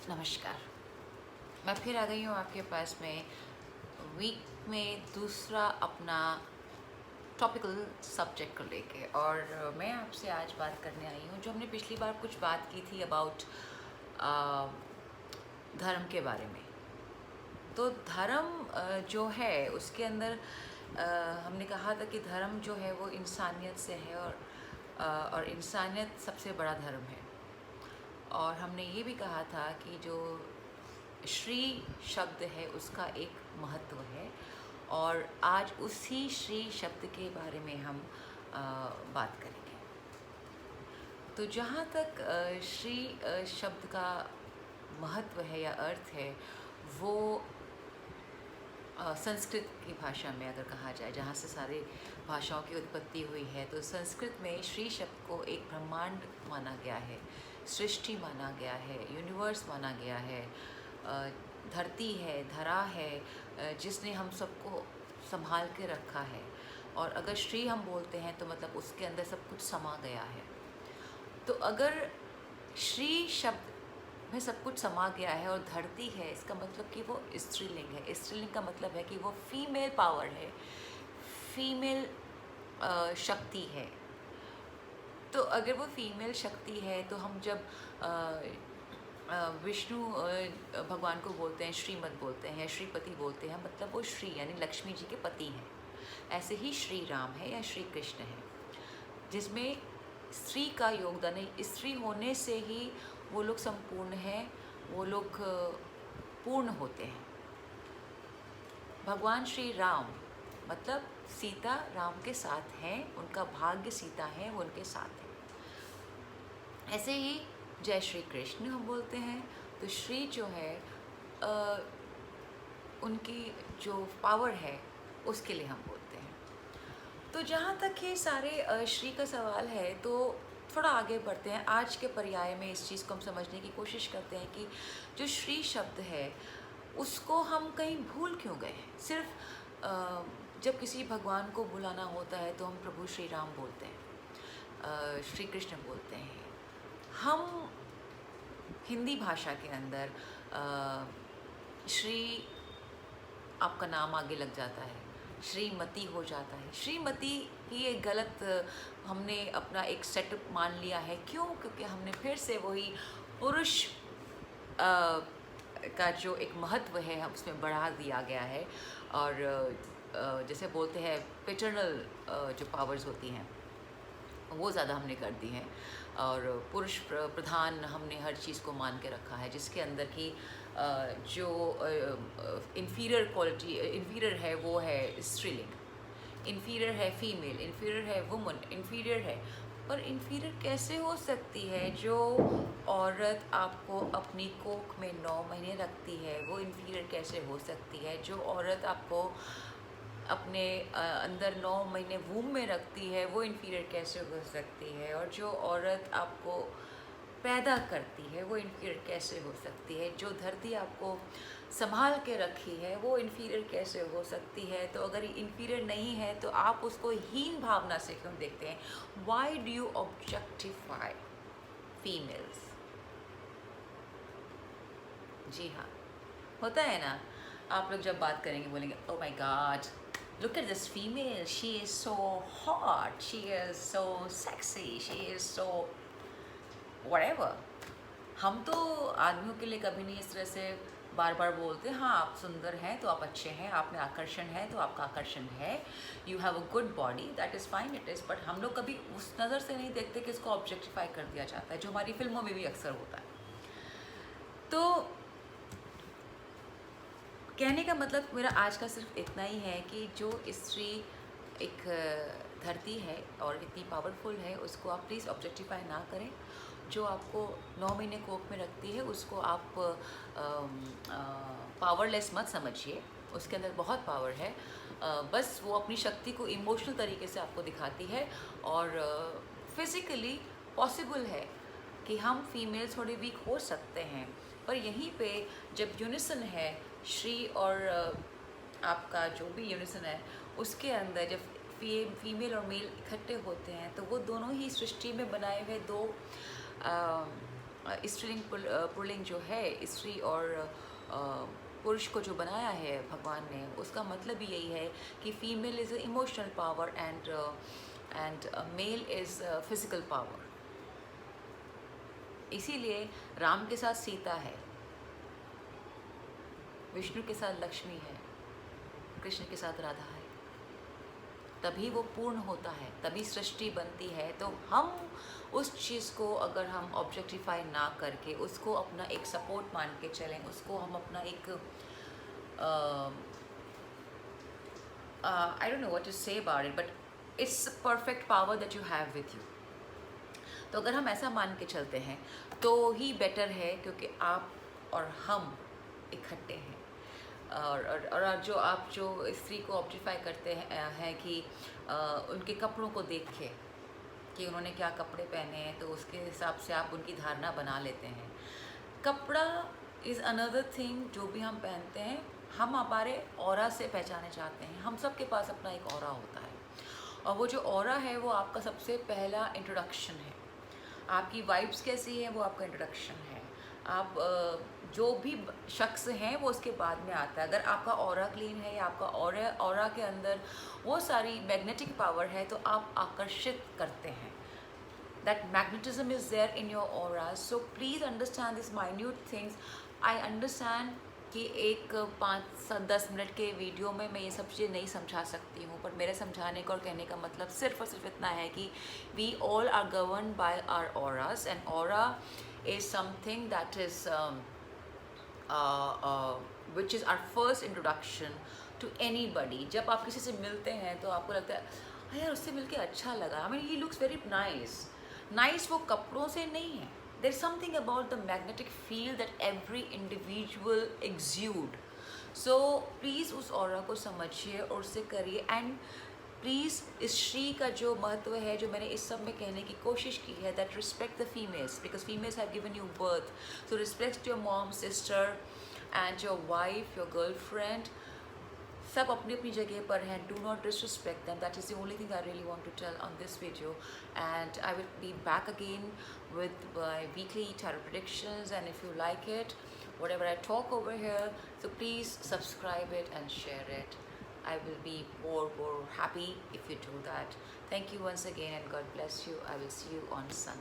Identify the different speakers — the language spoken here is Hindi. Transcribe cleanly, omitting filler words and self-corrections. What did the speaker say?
Speaker 1: नमस्कार। मैं फिर आ गई हूँ आपके पास में वीक में दूसरा अपना टॉपिकल सब्जेक्ट को लेके, और मैं आपसे आज बात करने आई हूँ जो हमने पिछली बार कुछ बात की थी अबाउट धर्म के बारे में। तो धर्म जो है उसके अंदर हमने कहा था कि धर्म जो है वो इंसानियत से है, और इंसानियत सबसे बड़ा धर्म है। और हमने ये भी कहा था कि जो श्री शब्द है उसका एक महत्व है, और आज उसी श्री शब्द के बारे में हम बात करेंगे। तो जहाँ तक श्री शब्द का महत्व है या अर्थ है, वो संस्कृत की भाषा में अगर कहा जाए, जहाँ से सारे भाषाओं की उत्पत्ति हुई है, तो संस्कृत में श्री शब्द को एक ब्रह्मांड माना गया है, सृष्टि माना गया है, यूनिवर्स माना गया है, धरती है, धरा है, जिसने हम सबको संभाल के रखा है। और अगर श्री हम बोलते हैं तो मतलब उसके अंदर सब कुछ समा गया है। तो अगर श्री शब्द में सब कुछ समा गया है और धरती है, इसका मतलब कि वो स्त्रीलिंग है। स्त्रीलिंग का मतलब है कि वो फीमेल पावर है, फीमेल शक्ति है। तो अगर वो फीमेल शक्ति है तो हम जब विष्णु भगवान को बोलते हैं, श्रीमद बोलते हैं, श्रीपति बोलते हैं, मतलब वो श्री यानी लक्ष्मी जी के पति हैं। ऐसे ही श्री राम है या श्री कृष्ण है, जिसमें स्त्री का योगदान है। स्त्री होने से ही वो लोग संपूर्ण हैं, वो लोग पूर्ण होते हैं। भगवान श्री राम मतलब सीता राम के साथ हैं, उनका भाग्य सीता है, वो उनके साथ है। ऐसे ही जय श्री कृष्ण हम बोलते हैं, तो श्री जो है उनकी जो पावर है उसके लिए हम बोलते हैं। तो जहाँ तक ये सारे श्री का सवाल है, तो थोड़ा आगे बढ़ते हैं। आज के पर्याय में इस चीज़ को हम समझने की कोशिश करते हैं कि जो श्री शब्द है उसको हम कहीं भूल क्यों गए हैं। सिर्फ जब किसी भगवान को बुलाना होता है तो हम प्रभु श्री राम बोलते हैं, श्री कृष्ण बोलते हैं। हम हिंदी भाषा के अंदर श्री आपका नाम आगे लग जाता है, श्रीमती हो जाता है। श्रीमती ही एक गलत हमने अपना एक सेटअप मान लिया है। क्यों? क्योंकि हमने फिर से वही पुरुष का जो एक महत्व है हम उसमें बढ़ा दिया गया है। और जैसे बोलते हैं पैटर्नल जो पावर्स होती हैं वो ज़्यादा हमने कर दी हैं, और पुरुष प्रधान हमने हर चीज़ को मान के रखा है, जिसके अंदर की जो इन्फीरियर क्वालिटी इन्फीरियर है वो है स्त्रीलिंग, इन्फीरियर है फीमेल, इन्फीरियर है वुमन, इन्फीरियर है। पर इन्फीरियर कैसे हो सकती है? जो औरत आपको अपनी कोख में 9 महीने रखती है वो इन्फीरियर कैसे हो सकती है? जो औरत आपको अपने अंदर 9 महीने वूम में रखती है वो इन्फीरियर कैसे हो सकती है? और जो औरत आपको पैदा करती है वो इन्फीरियर कैसे हो सकती है? जो धरती आपको संभाल के रखी है वो इन्फीरियर कैसे हो सकती है? तो अगर इन्फीरियर नहीं है तो आप उसको हीन भावना से क्यों देखते हैं? Why do you objectify females? जी हाँ, होता है ना। आप लोग जब बात करेंगे बोलेंगे oh my God, look at this female, she is so hot, she is so sexy, she is so whatever। हम तो आदमियों के लिए कभी नहीं इस तरह से बार बार बोलते। हाँ, आप सुंदर हैं तो आप अच्छे हैं, आप में आकर्षण है तो आपका आकर्षण है, you have a good body, that is fine, it is. But हम लोग कभी उस नज़र से नहीं देखते कि इसको ऑब्जेक्टिफाई कर दिया जाता है, जो हमारी फिल्मों में भी अक्सर होता है। तो कहने का मतलब मेरा आज का सिर्फ इतना ही है कि जो स्त्री एक धरती है और इतनी पावरफुल है, उसको आप प्लीज़ ऑब्जेक्टिफाई ना करें। जो आपको 9 महीने कोख में रखती है उसको आप पावरलेस मत समझिए, उसके अंदर बहुत पावर है। बस वो अपनी शक्ति को इमोशनल तरीके से आपको दिखाती है, और फिज़िकली पॉसिबल है कि हम फीमेल थोड़े वीक हो सकते हैं। पर यहीं पे जब यूनिसन है श्री और आपका जो भी यूनिसन है उसके अंदर जब फीमेल और मेल इकट्ठे होते हैं तो वो दोनों ही सृष्टि में बनाए हुए दो स्त्रीलिंग पुल्लिंग जो है, स्त्री और पुरुष को जो बनाया है भगवान ने, उसका मतलब ही यही है कि female is emotional power and mail is physical power. इसीलिए राम के साथ सीता है, विष्णु के साथ लक्ष्मी है, कृष्ण के साथ राधा है, तभी वो पूर्ण होता है, तभी सृष्टि बनती है। तो हम उस चीज़ को अगर हम ऑब्जेक्टिफाई ना करके उसको अपना एक सपोर्ट मान के चलें, उसको हम अपना एक I don't know what to say about it, but it's perfect power that you have with you. तो अगर हम ऐसा मान के चलते हैं तो ही बेटर है, क्योंकि आप और हम इकट्ठे हैं। और जो स्त्री को ऑब्जेक्टिफाई करते हैं कि उनके कपड़ों को देख के कि उन्होंने क्या कपड़े पहने हैं, तो उसके हिसाब से आप उनकी धारणा बना लेते हैं। कपड़ा इज़ अनदर थिंग, जो भी हम पहनते हैं हम हमारे ऑरा से पहचाने जाते हैं। हम सब के पास अपना एक ऑरा होता है, और वो जो ऑरा है वो आपका सबसे पहला इंट्रोडक्शन है। आपकी वाइब्स कैसी है वो आपका इंट्रोडक्शन है। आप जो भी शख्स हैं वो उसके बाद में आता है। अगर आपका ऑरा क्लीन है या आपका ऑरा के अंदर वो सारी मैग्नेटिक पावर है, तो आप आकर्षित करते हैं। That magnetism is there in your aura. So please understand this minute things. I understand कि एक 5-10 मिनट के वीडियो में मैं ये सब चीज़ें नहीं समझा सकती हूँ, पर मेरे समझाने का और कहने का मतलब सिर्फ और सिर्फ इतना है कि we all are govern by our auras, and aura is something that is which is our first introduction to anybody। जब आप किसी से मिलते हैं तो आपको लगता है हाँ यार उससे मिलके अच्छा लगा, I mean he looks very nice वो कपड़ों से नहीं है। There's something about the magnetic field that every individual exude। So please उस ऑरा को समझिए और उससे करिए। एंड प्लीज़ इस श्री का जो महत्व है, जो मैंने इस सब में कहने की कोशिश की है, that respect the females, because females have given you birth. So respect your mom, sister and your wife, your girlfriend. सब अपनी अपनी जगह पर हैं, do not disrespect them. That is the only thing I really want to tell on this video. And I will be back again with my weekly tarot predictions, and if you like it, whatever I talk over here, so please subscribe it and share it. I will be more happy if you do that. Thank you once again, and God bless you. I will see you on Sunday.